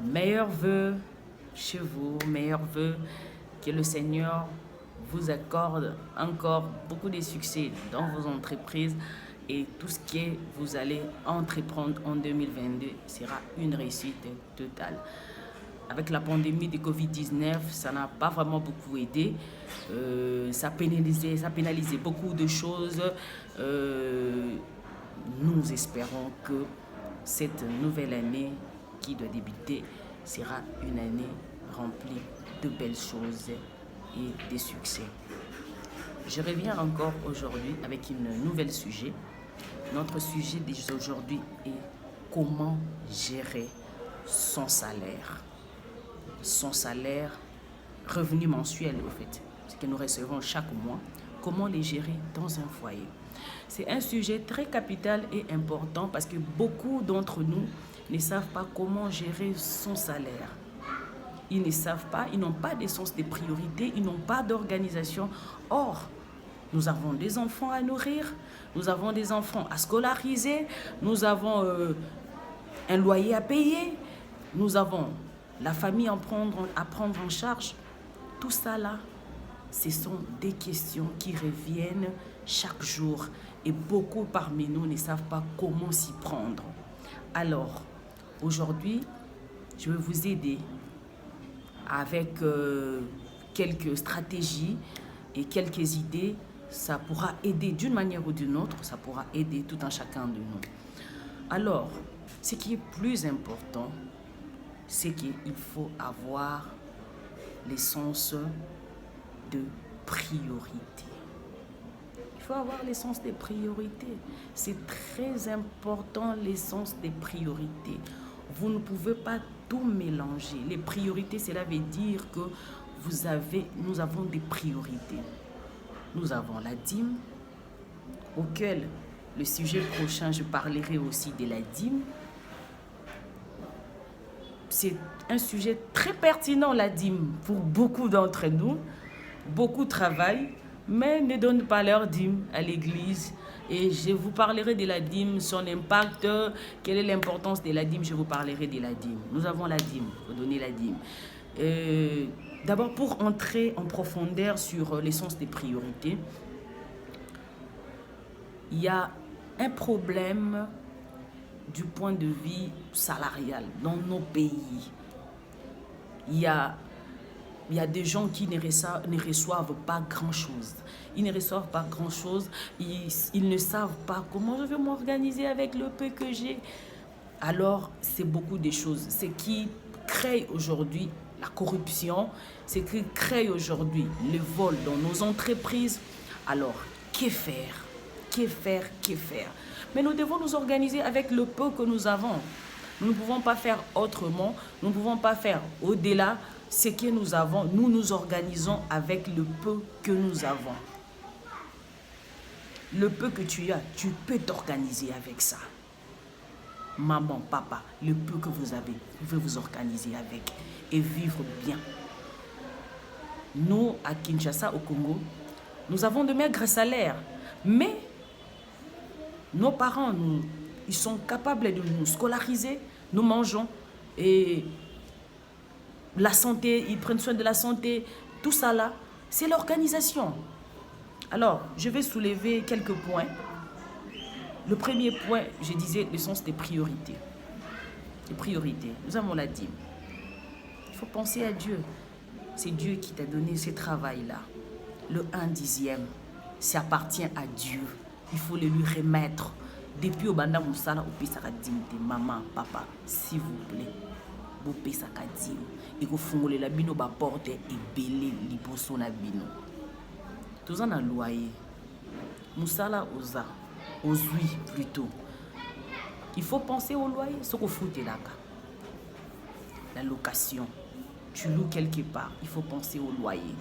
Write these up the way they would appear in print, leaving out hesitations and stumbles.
Meilleurs vœux chez vous, meilleurs vœux, que le Seigneur vous accorde encore beaucoup de succès dans vos entreprises et tout ce que vous allez entreprendre en 2022 sera une réussite totale. Avec la pandémie de Covid-19, ça n'a pas vraiment beaucoup aidé. Ça pénalisait beaucoup de choses. Nous espérons que cette nouvelle année qui doit débuter sera une année remplie de belles choses et de succès. Je reviens encore aujourd'hui avec un nouvel sujet. Notre sujet d'aujourd'hui est comment gérer son salaire. Son salaire, revenu mensuel au fait, ce que nous recevons chaque mois, comment les gérer dans un foyer. C'est un sujet très capital et important parce que beaucoup d'entre nous ne savent pas comment gérer son salaire. Ils ne savent pas, ils n'ont pas de sens des priorités, ils n'ont pas d'organisation. Or, nous avons des enfants à nourrir, nous avons des enfants à scolariser, nous avons un loyer à payer, nous avons la famille à prendre en charge. Tout ça là, ce sont des questions qui reviennent chaque jour et beaucoup parmi nous ne savent pas comment s'y prendre. Alors, aujourd'hui, je vais vous aider avec quelques stratégies et quelques idées. Ça pourra aider d'une manière ou d'une autre, ça pourra aider tout un chacun de nous. Alors, ce qui est plus important, c'est qu'il faut avoir l'essence de priorité. Il faut avoir l'essence des priorités. C'est très important, l'essence des priorités. Vous ne pouvez pas tout mélanger. Les priorités, cela veut dire que nous avons des priorités. Nous avons la dîme, auquel le sujet prochain, je parlerai aussi de la dîme. C'est un sujet très pertinent, la dîme, pour beaucoup d'entre nous. Beaucoup travaillent, mais ne donnent pas leur dîme à l'église. Et je vous parlerai de la dîme, son impact, quelle est l'importance de la dîme, je vous parlerai de la dîme. Nous avons la dîme, il faut donner la dîme. D'abord, pour entrer en profondeur sur l'essence des priorités, il y a un problème du point de vue salarial dans nos pays. Il y a des gens qui ne reçoivent pas grand-chose. Ils ne reçoivent pas grand-chose. Ils ne savent pas comment je vais m'organiser avec le peu que j'ai. Alors, c'est beaucoup de choses. Ce qui crée aujourd'hui la corruption, ce qui crée aujourd'hui le vol dans nos entreprises. Alors, que faire? Que faire? Que faire? Mais nous devons nous organiser avec le peu que nous avons. Nous ne pouvons pas faire autrement. Nous ne pouvons pas faire au-delà ce que nous avons. Nous nous organisons avec le peu que nous avons. Le peu que tu as, tu peux t'organiser avec ça. Maman, papa, le peu que vous avez, vous pouvez vous organiser avec et vivre bien. Nous, à Kinshasa, au Congo, nous avons de maigres salaires. Mais nos parents, ils sont capables de nous scolariser, nous mangeons. Et la santé, ils prennent soin de la santé. Tout ça là, c'est l'organisation. Alors, je vais soulever quelques points. Le premier point, je disais, le sens des priorités. Les priorités. Nous avons la dîme. Il faut penser à Dieu. C'est Dieu qui t'a donné ce travail-là. Le 1/10, ça appartient à Dieu. Il faut le lui remettre. Depuis au banda musala, au pesaka dîme, maman, papa, s'il vous plaît. Au pesaka dîme. Et que fungole la bino ba porte et belé liposo na bino. Tous en a loyer. Musala oza. Ozui plutôt. Il faut penser au loyer, ce qu'on fout là. La location. Tu loues quelque part, il faut penser au loyer.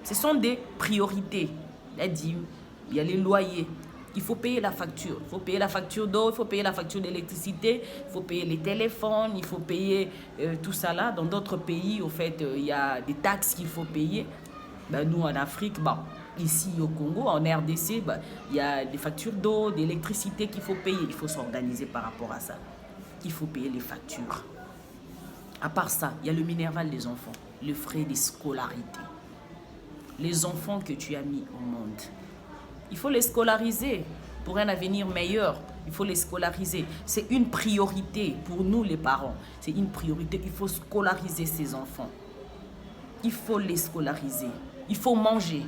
Ce sont des priorités. La dîme, il y a les loyers. Il faut payer la facture. Il faut payer la facture d'eau, il faut payer la facture d'électricité, il faut payer les téléphones, il faut payer tout ça là. Dans d'autres pays, au fait, il y a des taxes qu'il faut payer. Ben, nous, en Afrique, bon, ici au Congo, en RDC, il y a des factures d'eau, d'électricité qu'il faut payer. Il faut s'organiser par rapport à ça. Il faut payer les factures. À part ça, il y a le minerval des enfants, le frais des scolarités. Les enfants que tu as mis au monde, il faut les scolariser pour un avenir meilleur. Il faut les scolariser. C'est une priorité pour nous les parents. C'est une priorité. Il faut scolariser ces enfants. Il faut les scolariser. Il faut manger.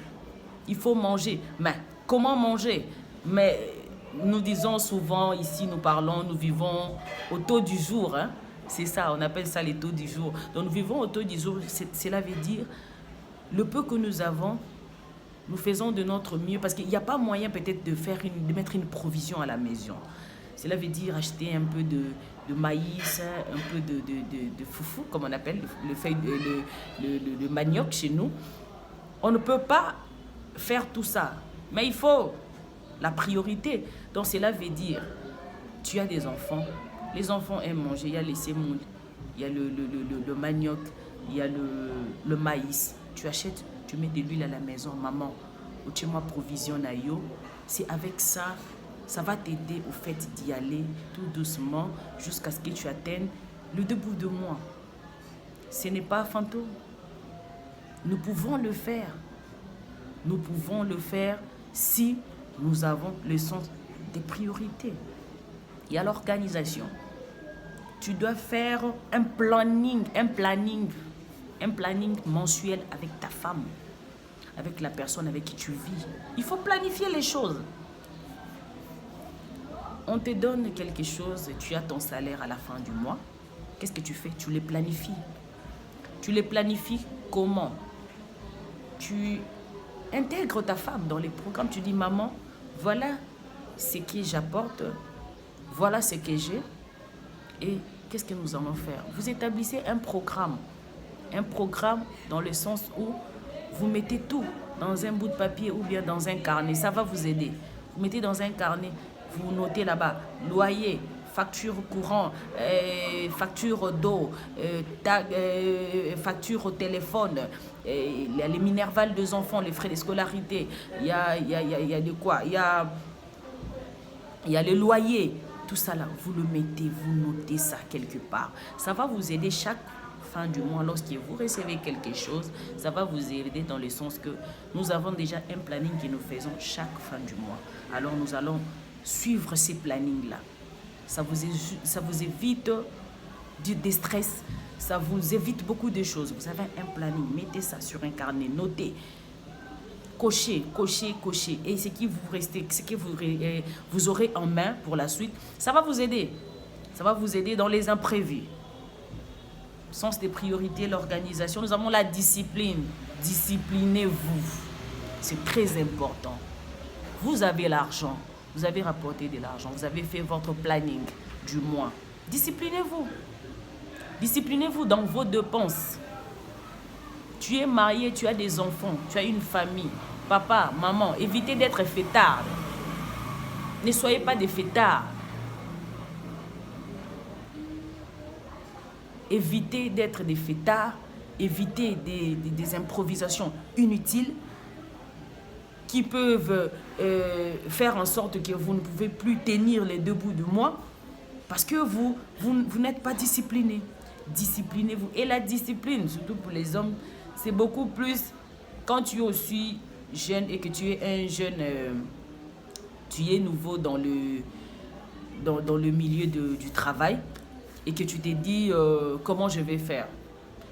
Il faut manger. Mais comment manger? Mais nous disons souvent ici, nous parlons, nous vivons au taux du jour. Hein? C'est ça, on appelle ça les taux du jour. Donc nous vivons au taux du jour. Cela veut dire le peu que nous avons, nous faisons de notre mieux parce qu'il n'y a pas moyen peut-être de mettre une provision à la maison. Cela veut dire acheter un peu de maïs, un peu de foufou, comme on appelle, le manioc chez nous. On ne peut pas faire tout ça, mais il faut la priorité. Donc cela veut dire, tu as des enfants, les enfants aiment manger, il y a les semoules, il y a le manioc, il y a le maïs. Tu achètes, tu mets de l'huile à la maison, maman, ou tu m'as provisionné à yo. C'est avec ça, ça va t'aider au fait d'y aller tout doucement jusqu'à ce que tu atteignes le début de mois. Ce n'est pas fantôme. Nous pouvons le faire. Nous pouvons le faire si nous avons le sens des priorités. Il y a l'organisation. Tu dois faire un planning mensuel avec ta femme, avec la personne avec qui tu vis. Il faut planifier les choses. On te donne quelque chose, tu as ton salaire à la fin du mois. Qu'est-ce que tu fais? Tu les planifies. Tu les planifies comment? Tu intègres ta femme dans les programmes. Tu dis, maman, voilà ce que j'apporte, voilà ce que j'ai et qu'est-ce que nous allons faire? Vous établissez un programme dans le sens où vous mettez tout dans un bout de papier ou bien dans un carnet. Ça va vous aider. Vous mettez dans un carnet, vous notez là-bas, loyer, facture courant, facture d'eau, facture au téléphone, les minervales des enfants, les frais de scolarité, il y a de quoi, il y a le loyer, tout ça là, vous le mettez, vous notez ça quelque part. Ça va vous aider chaque fin du mois, lorsque vous recevez quelque chose, ça va vous aider dans le sens que nous avons déjà un planning que nous faisons chaque fin du mois. Alors nous allons suivre ces plannings-là. Ça vous évite des stress, ça vous évite beaucoup de choses. Vous avez un planning, mettez ça sur un carnet, notez, cochez. Et ce qui vous reste, ce que vous aurez en main pour la suite, ça va vous aider. Ça va vous aider dans les imprévus. Sens des priorités, l'organisation. Nous avons la discipline. Disciplinez-vous. C'est très important. Vous avez l'argent. Vous avez rapporté de l'argent. Vous avez fait votre planning du mois. Disciplinez-vous. Disciplinez-vous dans vos dépenses. Tu es marié, tu as des enfants, tu as une famille. Papa, maman, évitez d'être fêtard. Ne soyez pas des fêtards. Évitez d'être des fêtards. Évitez des improvisations inutiles qui peuvent faire en sorte que vous ne pouvez plus tenir les deux bouts du mois parce que vous n'êtes pas discipliné. Disciplinez-vous. Et la discipline, surtout pour les hommes, c'est beaucoup plus quand tu es aussi jeune et que tu es un jeune, tu es nouveau dans le milieu du travail et que tu t'es dit comment je vais faire.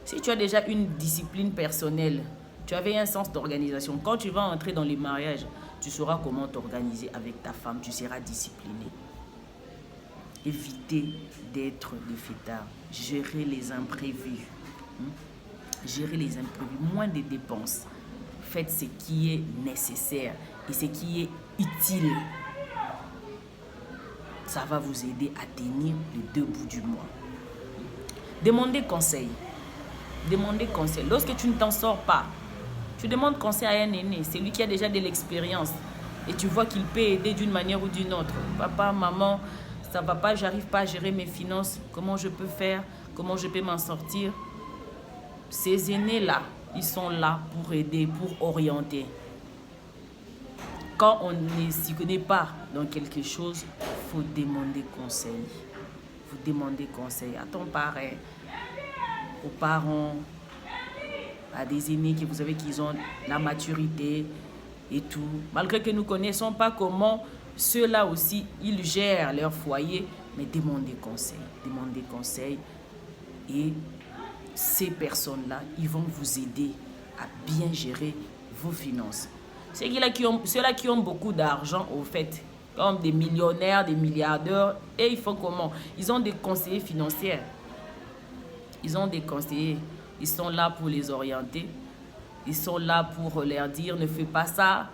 Si tu as déjà une discipline personnelle, tu avais un sens d'organisation. Quand tu vas entrer dans les mariages, tu sauras comment t'organiser avec ta femme, tu seras discipliné. Évitez d'être des fêtards. Gérer les imprévus. Gérer les imprévus. Moins de dépenses. Faites ce qui est nécessaire et ce qui est utile. Ça va vous aider à tenir les deux bouts du mois. Demandez conseil. Demandez conseil. Lorsque tu ne t'en sors pas, tu demandes conseil à un aîné. C'est lui qui a déjà de l'expérience. Et tu vois qu'il peut aider d'une manière ou d'une autre. Papa, maman, ça ne va pas, j'arrive pas à gérer mes finances. Comment je peux faire? Comment je peux m'en sortir? Ces aînés-là, ils sont là pour aider, pour orienter. Quand on ne s'y connaît pas dans quelque chose, il faut demander conseil. Vous demandez conseil à ton parrain, aux parents, à des aînés que vous savez qu'ils ont la maturité et tout. Malgré que nous ne connaissons pas comment ceux-là aussi, ils gèrent leur foyer, mais demandez conseil. Demandez conseil. Et ces personnes-là, ils vont vous aider à bien gérer vos finances. Ceux-là qui ont beaucoup d'argent, au fait, comme des millionnaires, des milliardaires, et ils font comment? Ils ont des conseillers financiers. Ils ont des conseillers. Ils sont là pour les orienter. Ils sont là pour leur dire, ne fais pas ça.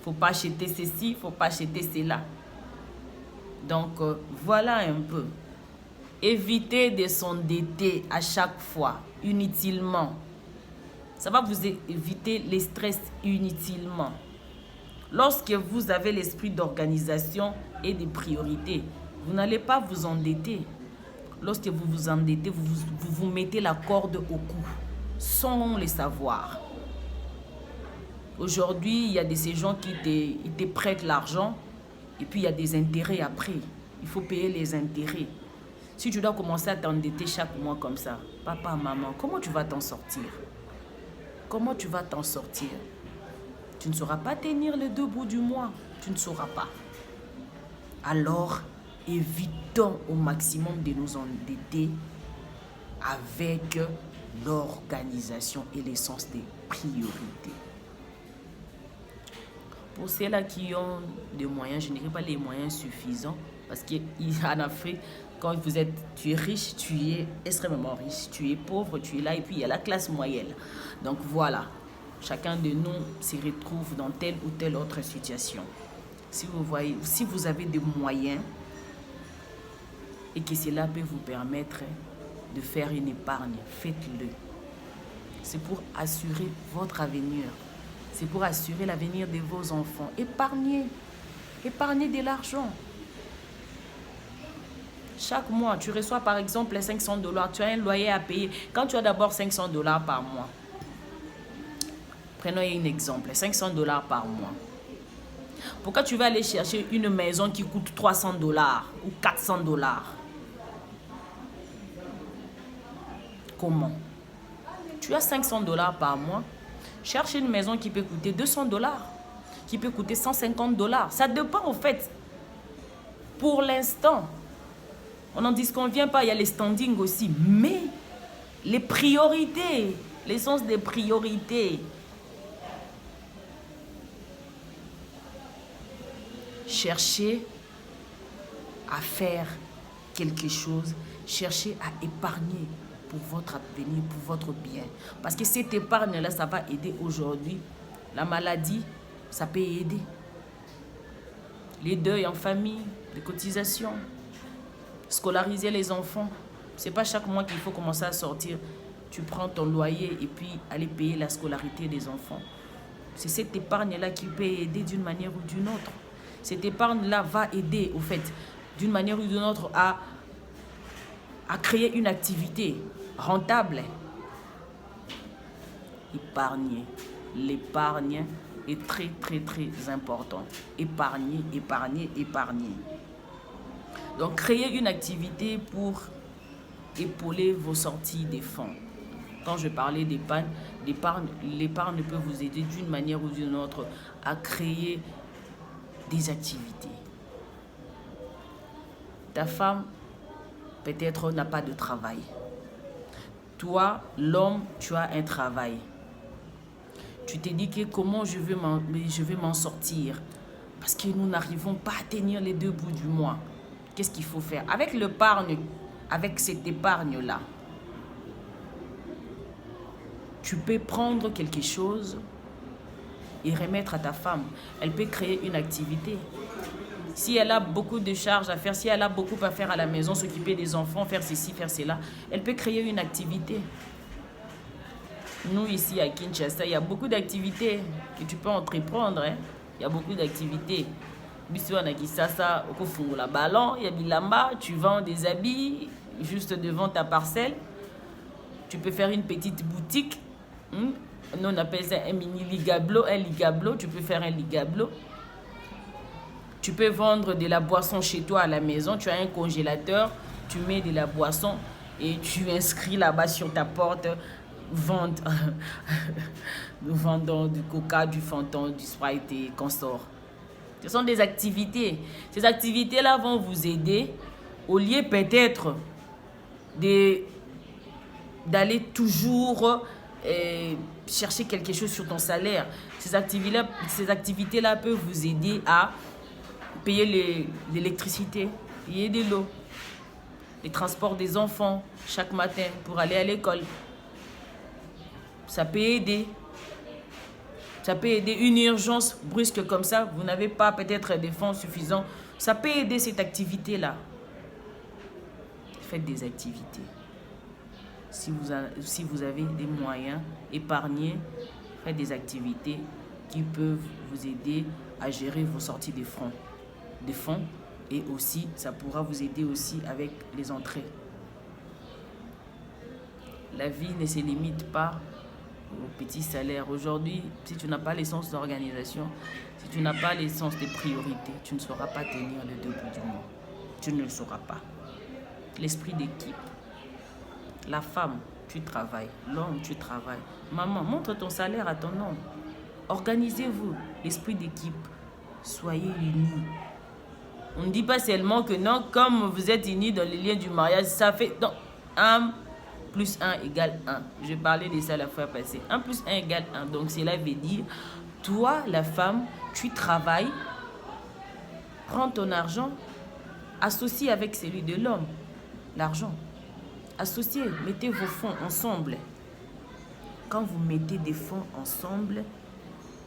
Faut pas acheter ceci, faut pas acheter cela. Donc, voilà un peu. Évitez de s'endetter à chaque fois, inutilement. Ça va vous éviter les stress inutilement. Lorsque vous avez l'esprit d'organisation et de priorité, vous n'allez pas vous endetter. Lorsque vous vous endettez, vous mettez la corde au cou, sans le savoir. Aujourd'hui, il y a de ces gens qui te prêtent l'argent et puis il y a des intérêts après. Il faut payer les intérêts. Si tu dois commencer à t'endetter chaque mois comme ça, papa, maman, comment tu vas t'en sortir? Comment tu vas t'en sortir? Tu ne sauras pas tenir les 2 bouts du mois. Tu ne sauras pas. Alors, évitons au maximum de nous endetter avec l'organisation et l'essence des priorités. Pour ceux-là qui ont des moyens, je ne dirais pas les moyens suffisants, parce qu'en Afrique, quand tu es riche, tu es extrêmement riche. Tu es pauvre, tu es là, et puis il y a la classe moyenne. Donc voilà, chacun de nous se retrouve dans telle ou telle autre situation. Si vous avez des moyens et que cela peut vous permettre de faire une épargne, faites-le. C'est pour assurer votre avenir. C'est pour assurer l'avenir de vos enfants. Épargnez. Épargnez de l'argent. Chaque mois, tu reçois par exemple les $500. Tu as un loyer à payer. Quand tu as d'abord $500 par mois. Prenons un exemple. $500 par mois. Pourquoi tu vas aller chercher une maison qui coûte $300 ou $400? Comment? Tu as $500 par mois. Cherche une maison qui peut coûter $200, qui peut coûter $150. Ça dépend en fait. Pour l'instant, on n'en disconvient pas, il y a les standings aussi. Mais les priorités, l'essence des priorités. Cherchez à faire quelque chose. Cherchez à épargner pour votre avenir, pour votre bien. Parce que cette épargne-là, ça va aider aujourd'hui. La maladie, ça peut aider. Les deuils en famille, les cotisations. Scolariser les enfants. C'est pas chaque mois qu'il faut commencer à sortir. Tu prends ton loyer et puis aller payer la scolarité des enfants. C'est cette épargne-là qui peut aider d'une manière ou d'une autre. Cette épargne-là va aider, au fait, d'une manière ou d'une autre, à créer une activité rentable. Épargner. L'épargne est très, très, très important. Épargner, épargner, épargner. Donc, créer une activité pour épauler vos sorties des fonds. Quand je parlais d'épargne, l'épargne peut vous aider d'une manière ou d'une autre à créer des activités. Ta femme, peut-être, n'a pas de travail. Toi, l'homme, tu as un travail. Tu t'es dit que comment je vais m'en sortir? Parce que nous n'arrivons pas à tenir les 2 bouts du mois. Qu'est-ce qu'il faut faire? Avec l'épargne, avec cette épargne-là, tu peux prendre quelque chose et remettre à ta femme. Elle peut créer une activité. Si elle a beaucoup de charges à faire, si elle a beaucoup à faire à la maison, s'occuper des enfants, faire ceci, faire cela, elle peut créer une activité. Nous, ici à Kinshasa, il y a beaucoup d'activités que tu peux entreprendre. Il y a beaucoup d'activités. Ici, on a Kinshasa, au fond, la ballon, il y a Bilamba, tu vends des habits juste devant ta parcelle. Tu peux faire une petite boutique. Nous, on appelle ça un mini ligablo, un ligablo. Tu peux faire un ligablo. Tu peux vendre de la boisson chez toi à la maison. Tu as un congélateur, tu mets de la boisson. et tu inscris là-bas sur ta porte, vente, nous vendons du Coca, du Fanta, du Sprite et consorts. Ce sont des activités. Ces activités-là vont vous aider au lieu peut-être d'aller toujours chercher quelque chose sur ton salaire. Ces activités-là peuvent vous aider à payer l'électricité, payer de l'eau, les transports des enfants chaque matin pour aller à l'école. Ça peut aider. Ça peut aider une urgence brusque comme ça. Vous n'avez pas peut-être des fonds suffisants. Ça peut aider cette activité-là. Faites des activités. Si vous avez des moyens, épargnez. Faites des activités qui peuvent vous aider à gérer vos sorties de fonds. Et aussi, ça pourra vous aider aussi avec les entrées. La vie ne se limite pas au petit salaire. Aujourd'hui, si tu n'as pas l'essence d'organisation, si tu n'as pas l'essence des priorités, tu ne sauras pas tenir le debout du mois. Tu ne le sauras pas. L'esprit d'équipe. La femme, tu travailles. L'homme, tu travailles. Maman, montre ton salaire à ton homme. Organisez-vous. L'esprit d'équipe. Soyez unis. On ne dit pas seulement que non, comme vous êtes unis dans les liens du mariage, ça fait... Donc, 1 plus 1 égale 1. Je parlais de ça la fois passée. 1 plus 1 égale 1. Donc, cela veut dire, toi, la femme, tu travailles, prends ton argent, associe avec celui de l'homme. L'argent. Associez, mettez vos fonds ensemble. Quand vous mettez des fonds ensemble,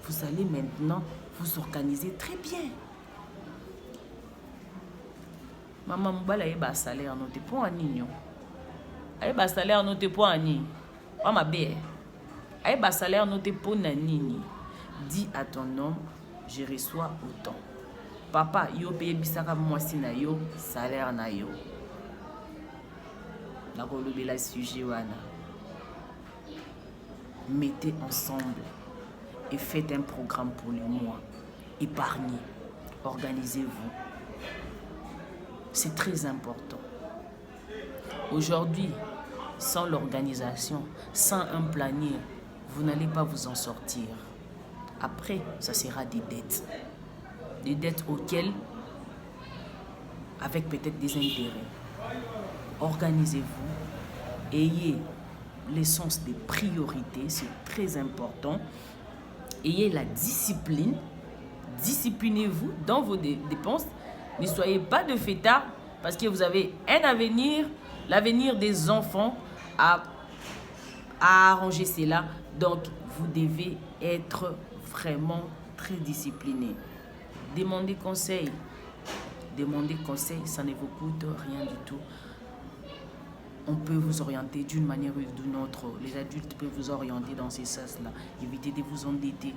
vous allez maintenant vous organiser très bien. Maman, mbala yeba salaire no te po ani. Ayeba salaire no te po ani. Pas ma belle. Ayeba salaire no te po nani. Dis à ton homme, je reçois autant. Papa, yo paye bisaka mwasi na yo, salaire na yo. La relobela sujet wana. Mettez ensemble et faites un programme pour le mois. Épargnez. Organisez-vous. C'est très important. Aujourd'hui, sans l'organisation, sans un planning, vous n'allez pas vous en sortir. Après, ça sera des dettes. Des dettes auxquelles, avec peut-être des intérêts. Organisez-vous. Ayez l'essence des priorités, c'est très important. Ayez la discipline. Disciplinez-vous dans vos dépenses. Ne soyez pas de fêtards parce que vous avez un avenir, l'avenir des enfants à arranger cela. Donc, vous devez être vraiment très discipliné. Demandez conseil. Demandez conseil, ça ne vous coûte rien du tout. On peut vous orienter d'une manière ou d'une autre. Les adultes peuvent vous orienter dans ces sens-là. Évitez de vous endetter.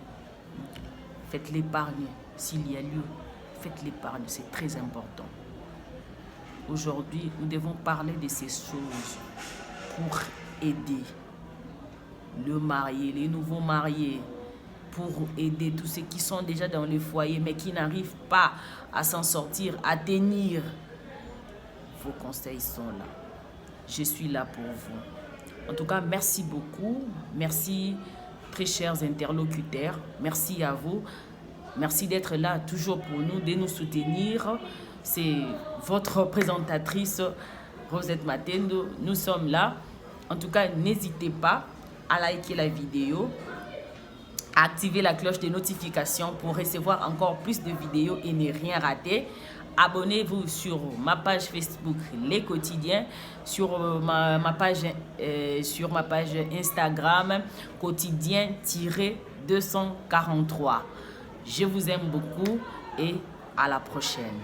Faites l'épargne s'il y a lieu. Faites l'épargne, c'est très important. Aujourd'hui, nous devons parler de ces choses pour aider le marié, les nouveaux mariés, pour aider tous ceux qui sont déjà dans le foyer mais qui n'arrivent pas à s'en sortir, à tenir. Vos conseils sont là. Je suis là pour vous. En tout cas, merci beaucoup. Merci, très chers interlocuteurs. Merci à vous. Merci d'être là toujours pour nous, de nous soutenir. C'est votre présentatrice Rosette Matendo. Nous sommes là. En tout cas, n'hésitez pas à liker la vidéo, à activer la cloche de notification pour recevoir encore plus de vidéos et ne rien rater. Abonnez-vous sur ma page Facebook Les Quotidiens, sur ma page Instagram Quotidien-243. Je vous aime beaucoup et à la prochaine.